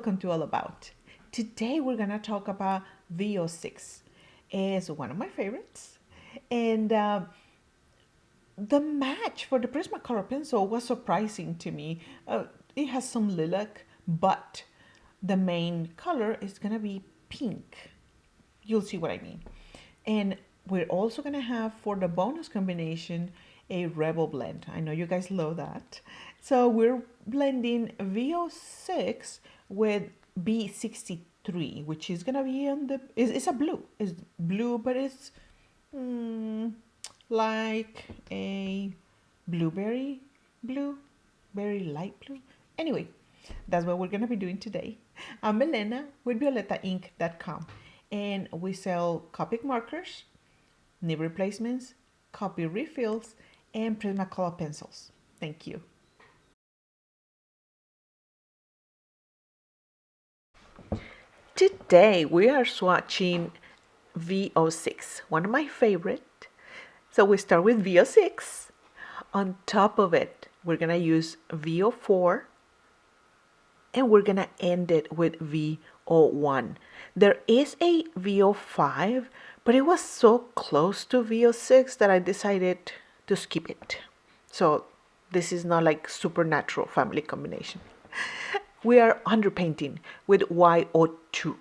welcome to All About. Today we're gonna talk about V06. It's one of my favorites, and the match for the Prismacolor pencil was surprising to me. It has some lilac, but the main color is gonna be pink. You'll see what I mean. And we're also gonna have for the bonus combination a Rebel blend. I know you guys love that. So we're blending V06 with B63, which is gonna be on the, it's a blue. It's blue, but it's like a blueberry blue, very light blue. Anyway, that's what we're gonna be doing today. I'm Elena with VioletaInk.com, and we sell Copic markers, nib replacements, copy refills, and Prismacolor pencils. Thank you. Today we are swatching V06, one of my favorite. So we start with V06. On top of it, we're gonna use V04, and we're gonna end it with V01. There is a V05, but it was so close to V06 that I decided to skip it. So this is not like supernatural family combination. We are underpainting with Y02.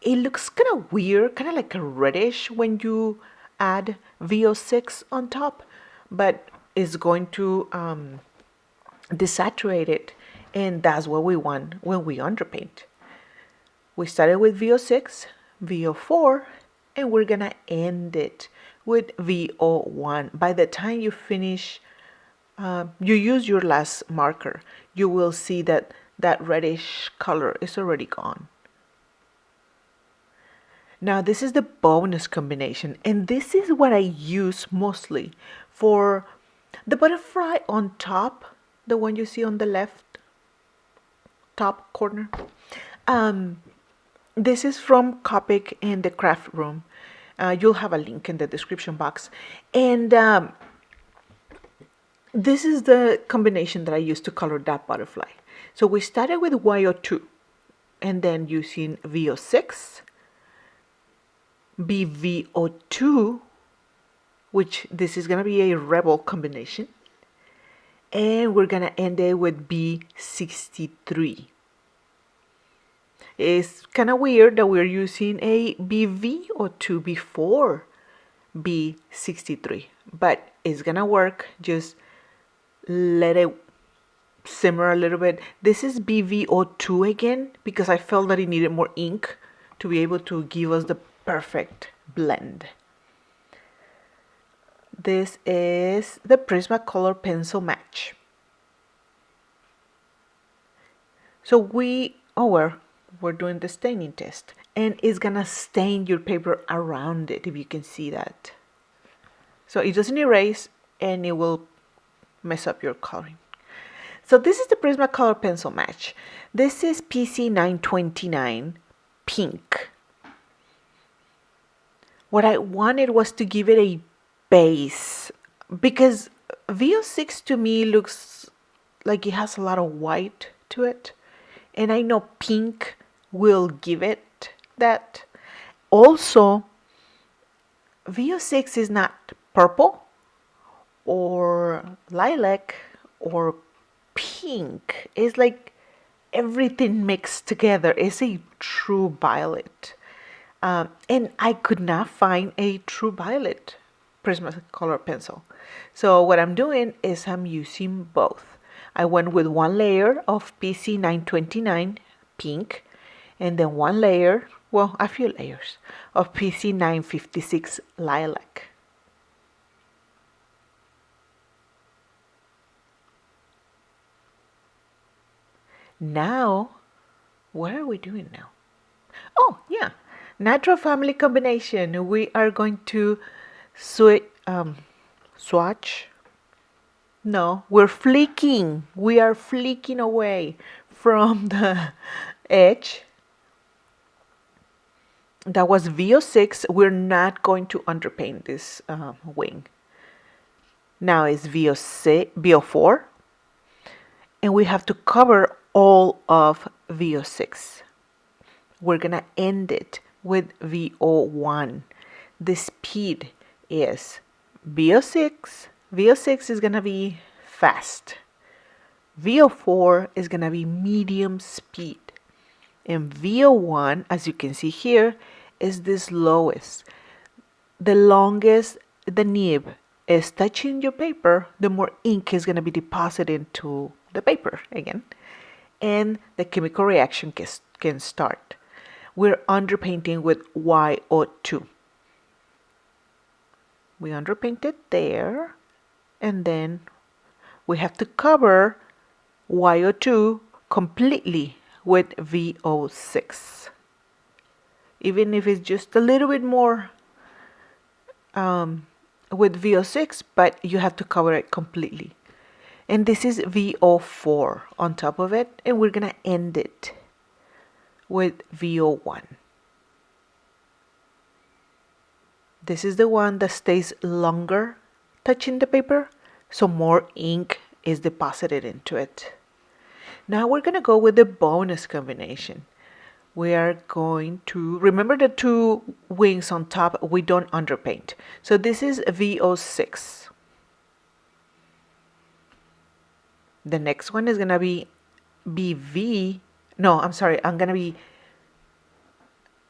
It looks kind of weird, kind of like a reddish when you add V06 on top, but it's going to desaturate it, and that's what we want when we underpaint. We started with V06, V04, and we're gonna end it with V01. By the time you finish, you use your last marker, you will see that that reddish color is already gone. Now this is the bonus combination, and this is what I use mostly for the butterfly on top, the one you see on the left top corner. This is from Copic in the craft room. You'll have a link in the description box. And this is the combination that I used to color that butterfly. So we started with Y02, and then using V06, BV02, which this is gonna be a Rebel combination, and we're gonna end it with B63. It's kind of weird that we're using a BV02 before B63, but it's gonna work. Just let it simmer a little bit. This is BV02 again because I felt that it needed more ink to be able to give us the perfect blend. This is the Prismacolor pencil match. So we're doing the staining test, and it's gonna stain your paper around it, if you can see that. So it doesn't erase, and it will mess up your coloring. So this is the Prismacolor pencil match. This is PC 929 pink. What I wanted was to give it a base, because V06 to me looks like it has a lot of white to it, and I know pink will give it that. Also, V06 is not purple or lilac or pink. It's like everything mixed together. It's a true violet. And I could not find a true violet Prismacolor pencil. So what I'm doing is I'm using both. I went with one layer of PC 929 pink, and then one layer, well, a few layers of PC 956 lilac. Now, what are we doing now? Oh, yeah, natural family combination. We are going to swatch. No, we're flicking. We are flicking away from the edge. That was V06. We're not going to underpaint this wing. Now it's V04. And we have to cover all of V06. We're going to end it with V01. The speed is V06. V06 is going to be fast. V04 is going to be medium speed. And V01, as you can see here, is the slowest. The longest the nib is touching your paper, the more ink is going to be deposited into the paper again. And the chemical reaction can start. We're underpainting with YO2. We underpainted there, and then we have to cover YO2 completely with V06. Even if it's just a little bit more with V06, but you have to cover it completely. And this is V04 on top of it, and we're gonna end it with V01. This is the one that stays longer touching the paper, so more ink is deposited into it. Now we're gonna go with the bonus combination. We are going to, remember the two wings on top, we don't underpaint. So this is V06. The next one is gonna be I'm gonna be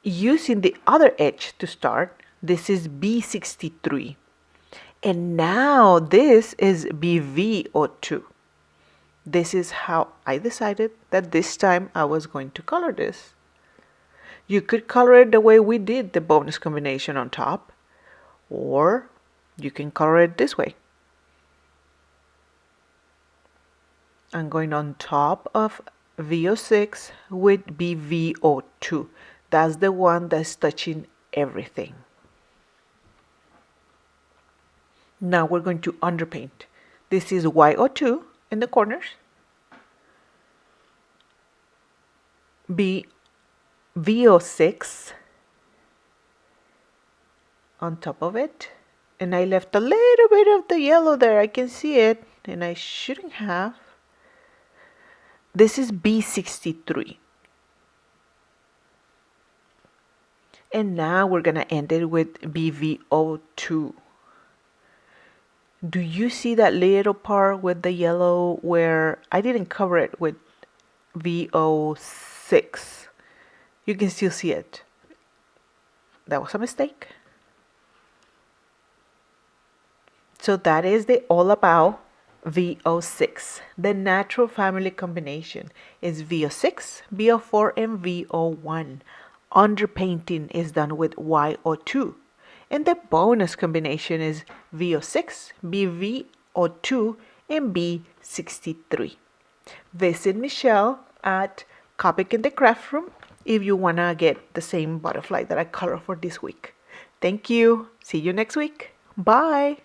using the other edge to start. This is B63. And now this is BV02. This is how I decided that this time I was going to color this. You could color it the way we did the bonus combination on top, or you can color it this way. I'm going on top of V06 with BV02. That's the one that's touching everything. Now we're going to underpaint. This is YO2 in the corners, V06 on top of it, and I left a little bit of the yellow there. I can see it, and I shouldn't have. This is B63. And now we're gonna end it with BV02. Do you see that little part with the yellow where I didn't cover it with V06? You can still see it. That was a mistake. So that is the all about V06. The natural family combination is V06, V04, and V01. Underpainting is done with YO2. And the bonus combination is V06, BV02, and B63. Visit Michelle at Copic in the Craft Room if you want to get the same butterfly that I color for this week. Thank you. See you next week. Bye.